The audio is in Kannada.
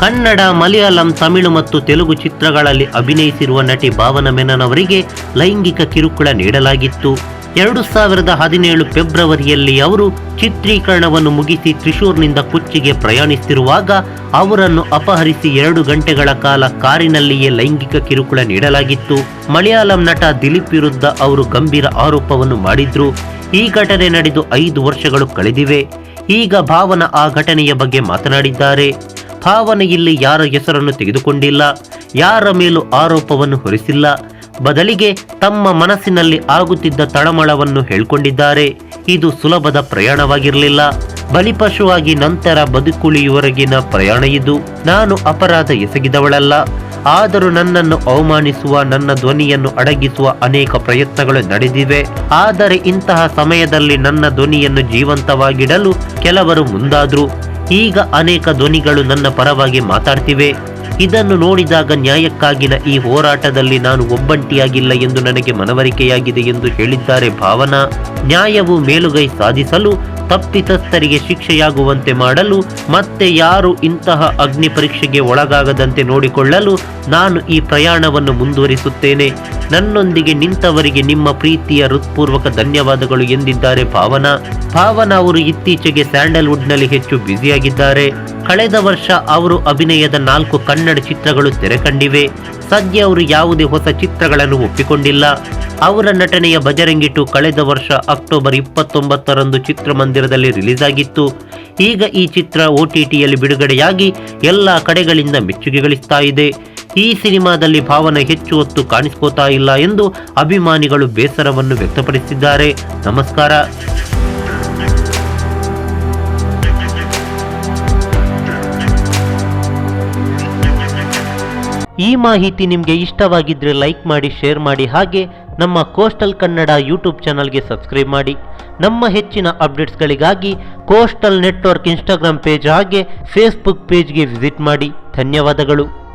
ಕನ್ನಡ, ಮಲಯಾಳಂ, ತಮಿಳು ಮತ್ತು ತೆಲುಗು ಚಿತ್ರಗಳಲ್ಲಿ ಅಭಿನಯಿಸಿರುವ ನಟಿ ಭಾವನಾ ಮೆನನ್ ಅವರಿಗೆ ಲೈಂಗಿಕ ಕಿರುಕುಳ ನೀಡಲಾಗಿತ್ತು. 2017 ಫೆಬ್ರವರಿಯಲ್ಲಿ ಅವರು ಚಿತ್ರೀಕರಣವನ್ನು ಮುಗಿಸಿ ತ್ರಿಶೂರ್ನಿಂದ ಕೊಚ್ಚಿಗೆ ಪ್ರಯಾಣಿಸುತ್ತಿರುವಾಗ ಅವರನ್ನು ಅಪಹರಿಸಿ 2 ಗಂಟೆಗಳ ಕಾಲ ಕಾರಿನಲ್ಲಿಯೇ ಲೈಂಗಿಕ ಕಿರುಕುಳ ನೀಡಲಾಗಿತ್ತು. ಮಲಯಾಳಂ ನಟ ದಿಲೀಪ್ ವಿರುದ್ಧ ಅವರು ಗಂಭೀರ ಆರೋಪವನ್ನು ಮಾಡಿದ್ರು. ಈ ಘಟನೆ ನಡೆದು 5 ವರ್ಷಗಳು ಕಳೆದಿವೆ. ಈಗ ಭಾವನಾ ಆ ಘಟನೆಯ ಬಗ್ಗೆ ಮಾತನಾಡಿದ್ದಾರೆ. ಭಾವನಾ ಇಲ್ಲಿ ಯಾರ ಹೆಸರನ್ನು ತೆಗೆದುಕೊಂಡಿಲ್ಲ, ಯಾರ ಮೇಲೂ ಆರೋಪವನ್ನು ಹೊರಿಸಿಲ್ಲ. ಬದಲಿಗೆ ತಮ್ಮ ಮನಸ್ಸಿನಲ್ಲಿ ಆಗುತ್ತಿದ್ದ ತಳಮಳವನ್ನು ಹೇಳ್ಕೊಂಡಿದ್ದಾರೆ. ಇದು ಸುಲಭದ ಪ್ರಯಾಣವಾಗಿರಲಿಲ್ಲ, ಬಲಿಪಶುವಾಗಿ ನಂತರ ಬದುಕುಳಿಯುವವರೆಗಿನ ಪ್ರಯಾಣ ಇದು. ನಾನು ಅಪರಾಧ ಎಸಗಿದವಳಲ್ಲ, ಆದರೂ ನನ್ನನ್ನು ಅವಮಾನಿಸುವ, ನನ್ನ ಧ್ವನಿಯನ್ನು ಅಡಗಿಸುವ ಅನೇಕ ಪ್ರಯತ್ನಗಳು ನಡೆದಿವೆ. ಆದರೆ ಇಂತಹ ಸಮಯದಲ್ಲಿ ನನ್ನ ಧ್ವನಿಯನ್ನು ಜೀವಂತವಾಗಿಡಲು ಕೆಲವರು ಮುಂದಾದ್ರು. ಈಗ ಅನೇಕ ಧ್ವನಿಗಳು ನನ್ನ ಪರವಾಗಿ ಮಾತಾಡ್ತಿವೆ. ಇದನ್ನು ನೋಡಿದಾಗ ನ್ಯಾಯಕ್ಕಾಗಿನ ಈ ಹೋರಾಟದಲ್ಲಿ ನಾನು ಒಬ್ಬಂಟಿಯಾಗಿಲ್ಲ ಎಂದು ನನಗೆ ಮನವರಿಕೆಯಾಗಿದೆ ಎಂದು ಹೇಳಿದ್ದಾರೆ ಭಾವನಾ. ನ್ಯಾಯವು ಮೇಲುಗೈ ಸಾಧಿಸಲು, ತಪ್ಪಿತಸ್ಥರಿಗೆ ಶಿಕ್ಷೆಯಾಗುವಂತೆ ಮಾಡಲು, ಮತ್ತೆ ಯಾರು ಇಂತಹ ಅಗ್ನಿ ಪರೀಕ್ಷೆಗೆ ಒಳಗಾಗದಂತೆ ನೋಡಿಕೊಳ್ಳಲು ನಾನು ಈ ಪ್ರಯಾಣವನ್ನು ಮುಂದುವರಿಸುತ್ತೇನೆ. ನನ್ನೊಂದಿಗೆ ನಿಂತವರಿಗೆ ನಿಮ್ಮ ಪ್ರೀತಿಯ ಹೃತ್ಪೂರ್ವಕ ಧನ್ಯವಾದಗಳು ಎಂದಿದ್ದಾರೆ ಭಾವನಾ. ಭಾವನಾ ಅವರು ಇತ್ತೀಚೆಗೆ ಸ್ಯಾಂಡಲ್ವುಡ್ನಲ್ಲಿ ಹೆಚ್ಚು ಬ್ಯುಸಿಯಾಗಿದ್ದಾರೆ. ಕಳೆದ ವರ್ಷ ಅವರು ಅಭಿನಯದ 4 ಕನ್ನಡ ಚಿತ್ರಗಳು ತೆರೆ ಕಂಡಿವೆ. ಸದ್ಯ ಅವರು ಯಾವುದೇ ಹೊಸ ಚಿತ್ರಗಳನ್ನು ಒಪ್ಪಿಕೊಂಡಿಲ್ಲ. ಅವರ ನಟನೆಯ ಬಜರಂಗಿ 2 ಕಳೆದ ವರ್ಷ ಅಕ್ಟೋಬರ್ 29ರಂದು ಚಿತ್ರಮಂದಿರದಲ್ಲಿ ರಿಲೀಸ್ ಆಗಿತ್ತು. ಈಗ ಈ ಚಿತ್ರ OTTಯಲ್ಲಿ ಬಿಡುಗಡೆಯಾಗಿ ಎಲ್ಲ ಕಡೆಗಳಿಂದ ಮೆಚ್ಚುಗೆ ಗಳಿಸ್ತಾ ಇದೆ. ಈ ಸಿನಿಮಾದಲ್ಲಿ ಭಾವನಾ ಹೆಚ್ಚು ಹೊತ್ತು ಕಾಣಿಸ್ಕೋತಾ ಇಲ್ಲ ಎಂದು ಅಭಿಮಾನಿಗಳು ಬೇಸರವನ್ನು ವ್ಯಕ್ತಪಡಿಸಿದ್ದಾರೆ. ನಮಸ್ಕಾರ. ಈ ಮಾಹಿತಿ ನಿಮಗೆ ಇಷ್ಟವಾಗಿದ್ದರೆ ಲೈಕ್ ಮಾಡಿ, ಶೇರ್ ಮಾಡಿ, ಹಾಗೆ ನಮ್ಮ ಕೋಸ್ಟಲ್ ಕನ್ನಡ ಯೂಟ್ಯೂಬ್ ಚಾನಲ್ಗೆ ಸಬ್ಸ್ಕ್ರೈಬ್ ಮಾಡಿ. ನಮ್ಮ ಹೆಚ್ಚಿನ ಅಪ್ಡೇಟ್ಸ್ಗಳಿಗಾಗಿ ಕೋಸ್ಟಲ್ ನೆಟ್ವರ್ಕ್ ಇನ್ಸ್ಟಾಗ್ರಾಮ್ ಪೇಜ್ ಹಾಗೆ ಫೇಸ್ಬುಕ್ ಪೇಜ್ಗೆ ವಿಸಿಟ್ ಮಾಡಿ. ಧನ್ಯವಾದಗಳು.